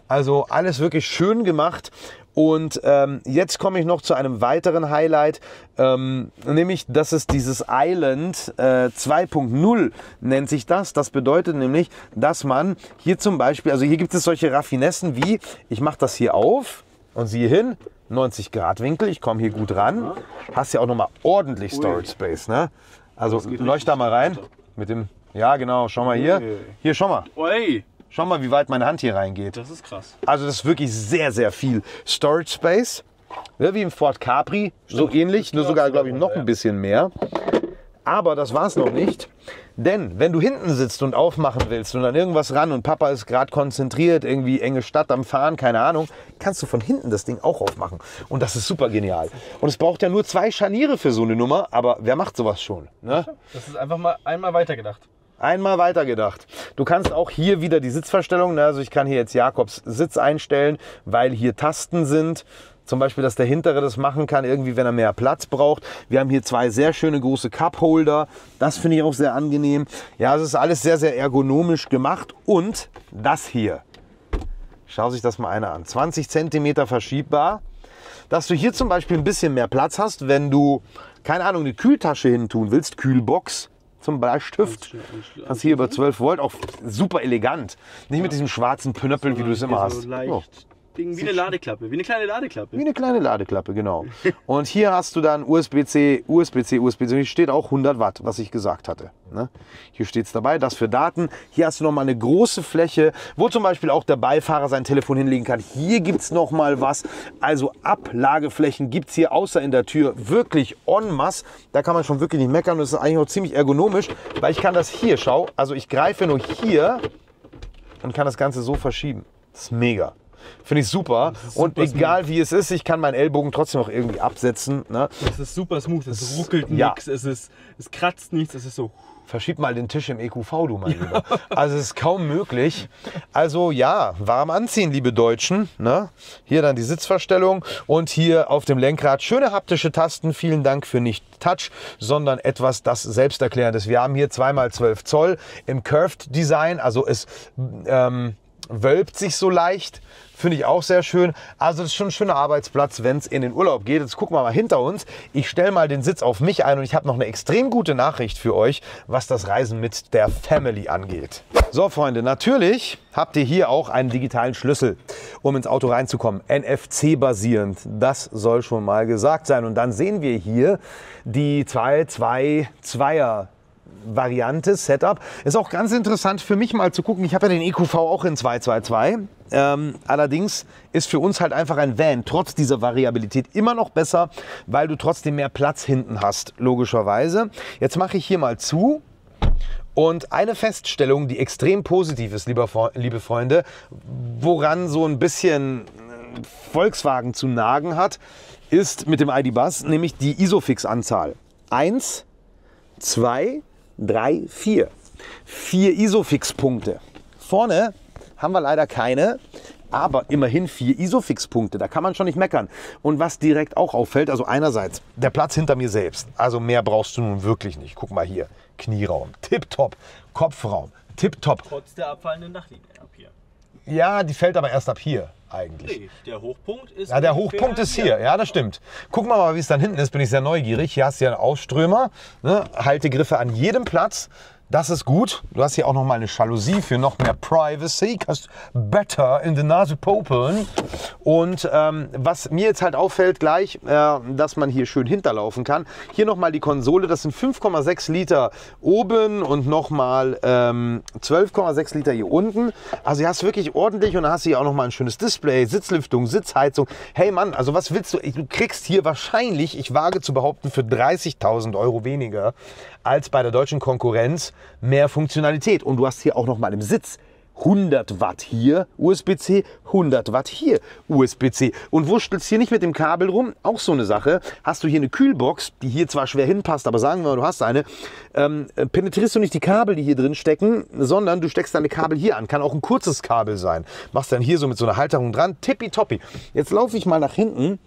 Also alles wirklich schön gemacht. Und jetzt komme ich noch zu einem weiteren Highlight, nämlich das ist dieses Island 2.0 nennt sich das. Das bedeutet nämlich, dass man hier zum Beispiel, also hier gibt es solche Raffinessen wie, ich mache das hier auf und siehe hin, 90 Grad Winkel, ich komme hier gut ran. Hast ja auch nochmal ordentlich Storage Space, ne? Also leucht da mal rein mit dem, ja genau, schau mal hier. Hier, schau mal. Oi. Schau mal, wie weit meine Hand hier reingeht. Das ist krass. Also das ist wirklich sehr, sehr viel Storage Space. Ja, wie im Ford Capri, so ähnlich, nur sogar, glaube ich, noch ein bisschen mehr. Aber das war es noch nicht. Denn wenn du hinten sitzt und aufmachen willst und an irgendwas ran und Papa ist gerade konzentriert, irgendwie enge Stadt am Fahren, keine Ahnung, kannst du von hinten das Ding auch aufmachen. Und das ist super genial. Und es braucht ja nur 2 Scharniere für so eine Nummer, aber wer macht sowas schon? Ne? Das ist einfach mal einmal weitergedacht. Einmal weitergedacht. Du kannst auch hier wieder die Sitzverstellung, also ich kann hier jetzt Jakobs Sitz einstellen, weil hier Tasten sind. Zum Beispiel, dass der hintere das machen kann, irgendwie, wenn er mehr Platz braucht. Wir haben hier 2 sehr schöne große Cup-Holder. Das finde ich auch sehr angenehm. Ja, es ist alles sehr, sehr ergonomisch gemacht. Und das hier, schau sich das mal einer an, 20 cm verschiebbar. Dass du hier zum Beispiel ein bisschen mehr Platz hast, wenn du, keine Ahnung, eine Kühltasche hin tun willst, Kühlbox. Zum Bleistift. Hast hier über 12 Volt, auch super elegant. Nicht mit diesem schwarzen Pnöppel, wie du es immer hast. So leicht. Wie eine Ladeklappe, wie eine kleine Ladeklappe. Wie eine kleine Ladeklappe, genau. Und hier hast du dann USB-C, USB-C, USB-C. Hier steht auch 100 Watt, was ich gesagt hatte. Ne? Hier steht es dabei, das für Daten. Hier hast du nochmal eine große Fläche, wo zum Beispiel auch der Beifahrer sein Telefon hinlegen kann. Hier gibt es nochmal was. Also Ablageflächen gibt es hier außer in der Tür wirklich en masse. Da kann man schon wirklich nicht meckern. Das ist eigentlich auch ziemlich ergonomisch, weil ich kann das hier, schau, also ich greife nur hier und kann das Ganze so verschieben. Das ist mega. Finde ich super. Und egal wie es ist, ich kann meinen Ellbogen trotzdem noch irgendwie absetzen. Ne? Es ist super smooth, es ruckelt Ja. nichts, es kratzt nichts, es ist so. Verschieb mal den Tisch im EQV, du mein Lieber. Also es ist kaum möglich. Also ja, warm anziehen, liebe Deutschen. Ne? Hier dann die Sitzverstellung und hier auf dem Lenkrad schöne haptische Tasten. Vielen Dank für nicht Touch, sondern etwas, das selbsterklärendes. Wir haben hier 2x12 Zoll im Curved Design. Also es wölbt sich so leicht. Finde ich auch sehr schön. Also das ist schon ein schöner Arbeitsplatz, wenn es in den Urlaub geht. Jetzt gucken wir mal hinter uns. Ich stelle mal den Sitz auf mich ein und ich habe noch eine extrem gute Nachricht für euch, was das Reisen mit der Family angeht. So Freunde, natürlich habt ihr hier auch einen digitalen Schlüssel, um ins Auto reinzukommen. NFC-basierend, das soll schon mal gesagt sein. Und dann sehen wir hier die 2-2-2er Variante, Setup. Ist auch ganz interessant für mich mal zu gucken. Ich habe ja den EQV auch in 222. Allerdings ist für uns halt einfach ein Van trotz dieser Variabilität immer noch besser, weil du trotzdem mehr Platz hinten hast, logischerweise. Jetzt mache ich hier mal zu. Und eine Feststellung, die extrem positiv ist, liebe Freunde, woran so ein bisschen Volkswagen zu nagen hat, ist mit dem ID.Buzz, nämlich die Isofix-Anzahl. 1, 2, 3, 4. 4 Isofix-Punkte. Vorne haben wir leider keine, aber immerhin 4 Isofix-Punkte. Da kann man schon nicht meckern. Und was direkt auch auffällt, also einerseits der Platz hinter mir selbst. Also mehr brauchst du nun wirklich nicht. Guck mal hier, Knieraum, tipptopp, Kopfraum, tipptopp. Trotz der abfallenden Dachlinie ab hier. Ja, die fällt aber erst ab hier eigentlich. Nee, der Hochpunkt ist. Ja, der Hochpunkt ist hier. Ja, das stimmt. Gucken wir mal, wie es dann hinten ist. Bin ich sehr neugierig. Hier hast du ja einen Ausströmer. Ne? Haltegriffe an jedem Platz. Das ist gut. Du hast hier auch noch mal eine Jalousie für noch mehr Privacy. Kannst better in die Nase popeln. Und was mir jetzt halt auffällt gleich, dass man hier schön hinterlaufen kann. Hier noch mal die Konsole. Das sind 5,6 Liter oben und noch mal 12,6 Liter hier unten. Also hier hast du wirklich ordentlich und dann hast du hier auch noch mal ein schönes Display, Sitzlüftung, Sitzheizung. Hey Mann, also was willst du? Du kriegst hier wahrscheinlich, ich wage zu behaupten, für 30.000 € weniger als bei der deutschen Konkurrenz mehr Funktionalität. Und du hast hier auch noch mal im Sitz 100 Watt hier USB-C, 100 Watt hier USB-C. Und wurstelst hier nicht mit dem Kabel rum, auch so eine Sache. Hast du hier eine Kühlbox, die hier zwar schwer hinpasst, aber sagen wir mal, du hast eine, penetrierst du nicht die Kabel, die hier drin stecken, sondern du steckst deine Kabel hier an. Kann auch ein kurzes Kabel sein. Machst dann hier so mit so einer Halterung dran, tippitoppi. Jetzt laufe ich mal nach hinten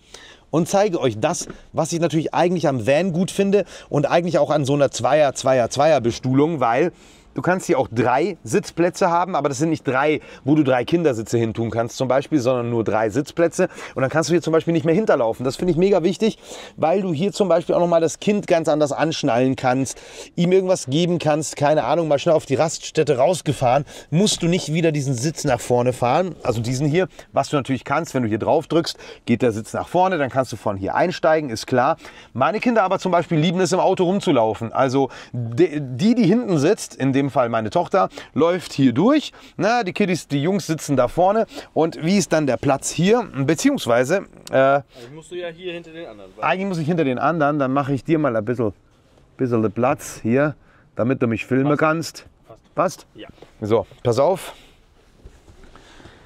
und zeige euch das, was ich natürlich eigentlich am Van gut finde und eigentlich auch an so einer Zweier-Bestuhlung, weil du kannst hier auch 3 Sitzplätze haben, aber das sind nicht 3, wo du 3 Kindersitze hin tun kannst zum Beispiel, sondern nur 3 Sitzplätze. Und dann kannst du hier zum Beispiel nicht mehr hinterlaufen. Das finde ich mega wichtig, weil du hier zum Beispiel auch nochmal das Kind ganz anders anschnallen kannst, ihm irgendwas geben kannst, keine Ahnung, mal schnell auf die Raststätte rausgefahren, musst du nicht wieder diesen Sitz nach vorne fahren, also diesen hier, was du natürlich kannst, wenn du hier drauf drückst, geht der Sitz nach vorne, dann kannst du von hier einsteigen, ist klar. Meine Kinder aber zum Beispiel lieben es, im Auto rumzulaufen. Also die hinten sitzt, in dem Fall meine Tochter, läuft hier durch. Na, die Kiddies, die Jungs sitzen da vorne. Und wie ist dann der Platz hier? Beziehungsweise, Eigentlich musst du ja hier hinter den anderen. eigentlich muss ich hinter den anderen, dann mache ich dir mal ein bisschen Platz hier, damit du mich filmen kannst. Passt? Ja. So, pass auf.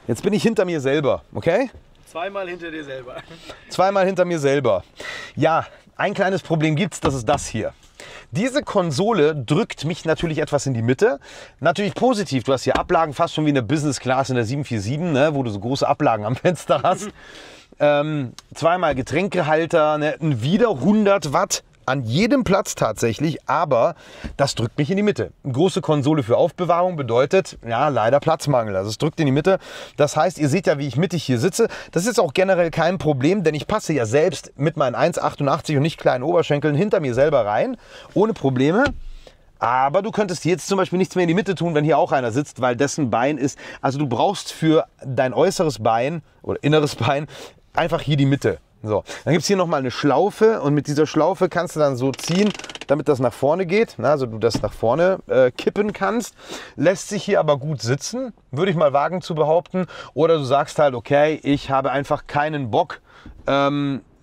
Jetzt bin ich hinter mir selber, okay? Zweimal hinter dir selber. Zweimal hinter mir selber. Ja, ein kleines Problem gibt's, das ist das hier. Diese Konsole drückt mich natürlich etwas in die Mitte. Natürlich positiv, du hast hier Ablagen, fast schon wie eine Business Class in der 747, ne, wo du so große Ablagen am Fenster hast. Zweimal Getränkehalter, ne, wieder 100 Watt an jedem Platz tatsächlich, aber das drückt mich in die Mitte. Eine große Konsole für Aufbewahrung bedeutet, ja, leider Platzmangel. Also es drückt in die Mitte. Das heißt, ihr seht ja, wie ich mittig hier sitze. Das ist auch generell kein Problem, denn ich passe ja selbst mit meinen 1,88 und nicht kleinen Oberschenkeln hinter mir selber rein, ohne Probleme. Aber du könntest jetzt zum Beispiel nichts mehr in die Mitte tun, wenn hier auch einer sitzt, weil dessen Bein ist, also du brauchst für dein äußeres Bein oder inneres Bein einfach hier die Mitte. So, dann gibt es hier nochmal eine Schlaufe und mit dieser Schlaufe kannst du dann so ziehen, damit das nach vorne geht. Na, also du das nach vorne kippen kannst. Lässt sich hier aber gut sitzen, würde ich mal wagen zu behaupten. Oder du sagst halt, okay, ich habe einfach keinen Bock,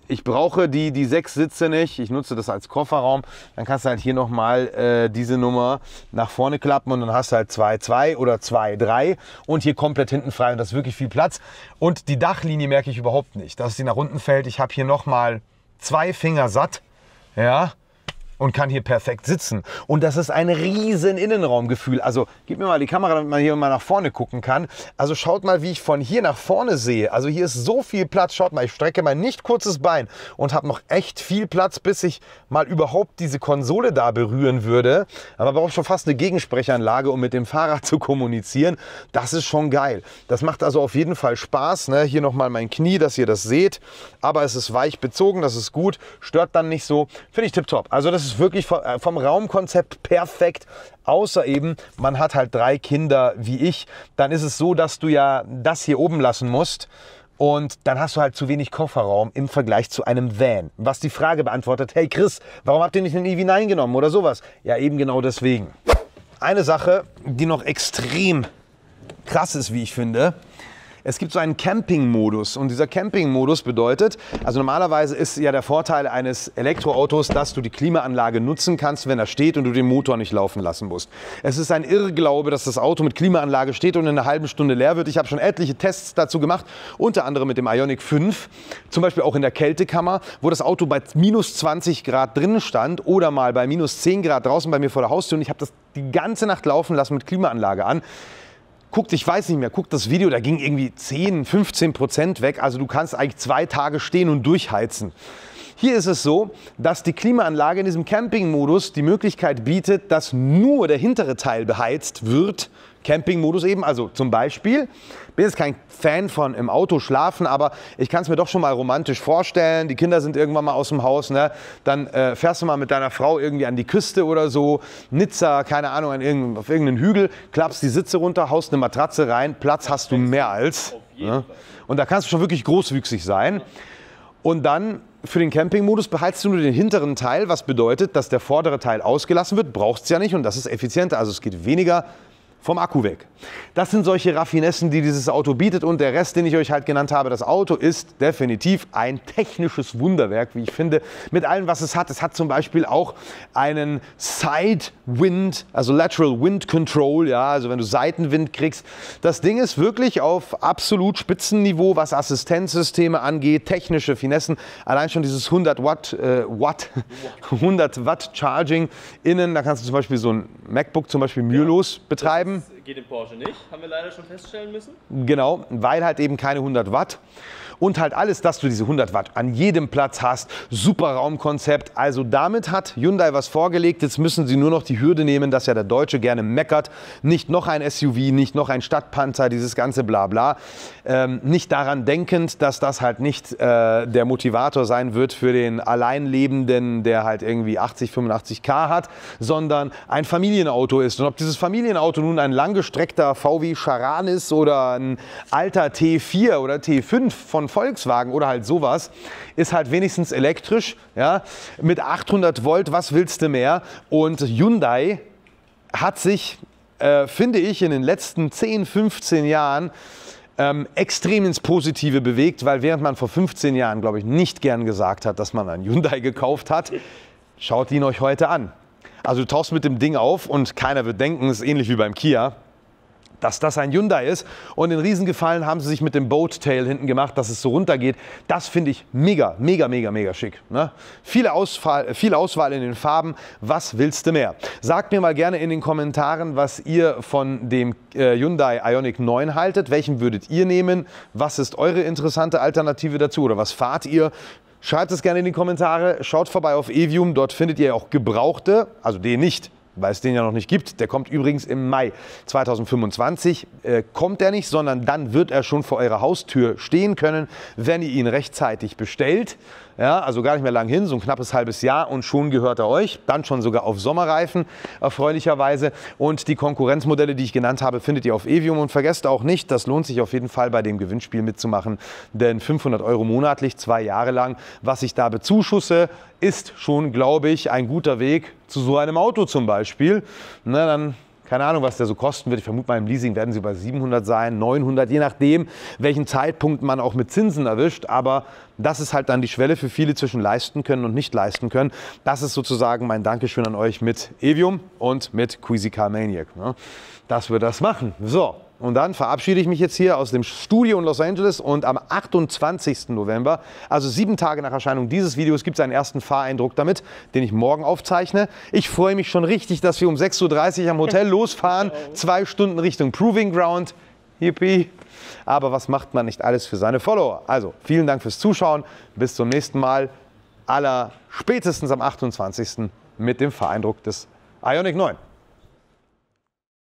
ich brauche die 6 Sitze nicht, ich nutze das als Kofferraum, dann kannst du halt hier nochmal diese Nummer nach vorne klappen und dann hast du halt 2,2 oder 2,3 und hier komplett hinten frei und das ist wirklich viel Platz. Und die Dachlinie merke ich überhaupt nicht, dass sie nach unten fällt. Ich habe hier nochmal 2 Finger satt, ja, und kann hier perfekt sitzen. Und das ist ein riesen Innenraumgefühl. Also gib mir mal die Kamera, damit man hier mal nach vorne gucken kann. Also schaut mal, wie ich von hier nach vorne sehe. Also hier ist so viel Platz. Schaut mal, ich strecke mein nicht kurzes Bein und habe noch echt viel Platz, bis ich mal überhaupt diese Konsole da berühren würde. Aber brauche schon fast eine Gegensprechanlage, um mit dem Fahrrad zu kommunizieren. Das ist schon geil. Das macht also auf jeden Fall Spaß. Ne? Hier nochmal mein Knie, dass ihr das seht. Aber es ist weich bezogen, das ist gut. Stört dann nicht so. Finde ich tipptopp. Also das ist wirklich vom Raumkonzept perfekt, außer eben, man hat halt 3 Kinder wie ich, dann ist es so, dass du ja das hier oben lassen musst und dann hast du halt zu wenig Kofferraum im Vergleich zu einem Van. Was die Frage beantwortet, hey Chris, warum habt ihr nicht einen EV9 genommen oder sowas? Ja, eben genau deswegen. Eine Sache, die noch extrem krass ist, wie ich finde. Es gibt so einen Camping-Modus und dieser Camping-Modus bedeutet, also normalerweise ist ja der Vorteil eines Elektroautos, dass du die Klimaanlage nutzen kannst, wenn er steht und du den Motor nicht laufen lassen musst. Es ist ein Irrglaube, dass das Auto mit Klimaanlage steht und in einer halben Stunde leer wird. Ich habe schon etliche Tests dazu gemacht, unter anderem mit dem Ioniq 5, zum Beispiel auch in der Kältekammer, wo das Auto bei minus 20 Grad drin stand oder mal bei minus 10 Grad draußen bei mir vor der Haustür und ich habe das die ganze Nacht laufen lassen mit Klimaanlage an. Guckt, ich weiß nicht mehr, guckt das Video, da ging irgendwie 10–15% weg. Also du kannst eigentlich 2 Tage stehen und durchheizen. Hier ist es so, dass die Klimaanlage in diesem Camping-Modus die Möglichkeit bietet, dass nur der hintere Teil beheizt wird. Camping-Modus eben, also zum Beispiel, bin jetzt kein Fan von im Auto schlafen, aber ich kann es mir doch schon mal romantisch vorstellen. Die Kinder sind irgendwann mal aus dem Haus, ne? Dann fährst du mal mit deiner Frau irgendwie an die Küste oder so, Nizza, keine Ahnung, auf irgendeinen Hügel, klappst die Sitze runter, haust eine Matratze rein, Platz hast du mehr als. Ne? Und da kannst du schon wirklich großwüchsig sein. Und dann für den Camping-Modus beheizt du nur den hinteren Teil, was bedeutet, dass der vordere Teil ausgelassen wird, brauchst es ja nicht und das ist effizienter, also es geht weniger vom Akku weg. Das sind solche Raffinessen, die dieses Auto bietet und der Rest, den ich euch halt genannt habe, das Auto ist definitiv ein technisches Wunderwerk, wie ich finde, mit allem, was es hat. Es hat zum Beispiel auch einen Side Wind, also Lateral Wind Control, ja, also wenn du Seitenwind kriegst. Das Ding ist wirklich auf absolut Spitzenniveau, was Assistenzsysteme angeht, technische Finessen. Allein schon dieses 100 Watt Charging innen, da kannst du zum Beispiel so ein MacBook zum Beispiel mühelos betreiben. Das geht im Porsche nicht, haben wir leider schon feststellen müssen. Genau, weil halt eben keine 100 Watt. Und halt alles, dass du diese 100 Watt an jedem Platz hast. Super Raumkonzept. Also damit hat Hyundai was vorgelegt. Jetzt müssen sie nur noch die Hürde nehmen, dass ja der Deutsche gerne meckert. Nicht noch ein SUV, nicht noch ein Stadtpanzer, dieses ganze Blabla. Nicht daran denkend, dass das halt nicht der Motivator sein wird für den Alleinlebenden, der halt irgendwie 80–85 hat, sondern ein Familienauto ist. Und ob dieses Familienauto nun ein langgestreckter VW Charan ist oder ein alter T4 oder T5 von Volkswagen oder halt sowas, ist halt wenigstens elektrisch, ja, mit 800 Volt, was willst du mehr? Und Hyundai hat sich, finde ich, in den letzten 10–15 Jahren extrem ins Positive bewegt, weil während man vor 15 Jahren, glaube ich, nicht gern gesagt hat, dass man ein Hyundai gekauft hat, schaut ihn euch heute an. Also du tauchst mit dem Ding auf und keiner wird denken, es ist ähnlich wie beim Kia, dass das ein Hyundai ist. Und den Riesengefallen haben sie sich mit dem Boat-Tail hinten gemacht, dass es so runtergeht. Das finde ich mega, mega, mega, mega schick. Ne? Viel Auswahl in den Farben. Was willst du mehr? Sagt mir mal gerne in den Kommentaren, was ihr von dem Hyundai Ioniq 9 haltet. Welchen würdet ihr nehmen? Was ist eure interessante Alternative dazu? Oder was fahrt ihr? Schreibt es gerne in die Kommentare. Schaut vorbei auf Evium. Dort findet ihr auch Gebrauchte, also den nicht, weil es den ja noch nicht gibt. Der kommt übrigens im Mai 2025. Kommt er nicht, sondern dann wird er schon vor eurer Haustür stehen können, wenn ihr ihn rechtzeitig bestellt. Ja, also gar nicht mehr lang hin, so ein knappes halbes Jahr und schon gehört er euch. Dann schon sogar auf Sommerreifen, erfreulicherweise. Und die Konkurrenzmodelle, die ich genannt habe, findet ihr auf Evium. Und vergesst auch nicht, das lohnt sich auf jeden Fall bei dem Gewinnspiel mitzumachen. Denn 500 € monatlich, 2 Jahre lang, was ich da bezuschusse, ist schon, glaube ich, ein guter Weg zu so einem Auto zum Beispiel. Na, dann Keine Ahnung, was der so kosten wird. Ich vermute mal, im Leasing werden sie bei 700 sein, 900, je nachdem, welchen Zeitpunkt man auch mit Zinsen erwischt. Aber das ist halt dann die Schwelle für viele zwischen leisten können und nicht leisten können. Das ist sozusagen mein Dankeschön an euch mit Evium und mit Queasy Car Maniac, ne? Dass wir das machen. So. Und dann verabschiede ich mich jetzt hier aus dem Studio in Los Angeles und am 28. November, also 7 Tage nach Erscheinung dieses Videos, gibt es einen ersten Fahreindruck damit, den ich morgen aufzeichne. Ich freue mich schon richtig, dass wir um 6:30 Uhr am Hotel losfahren, 2 Stunden Richtung Proving Ground. Yippie. Aber was macht man nicht alles für seine Follower? Also, vielen Dank fürs Zuschauen. Bis zum nächsten Mal. Aller spätestens am 28. mit dem Fahreindruck des Ioniq 9.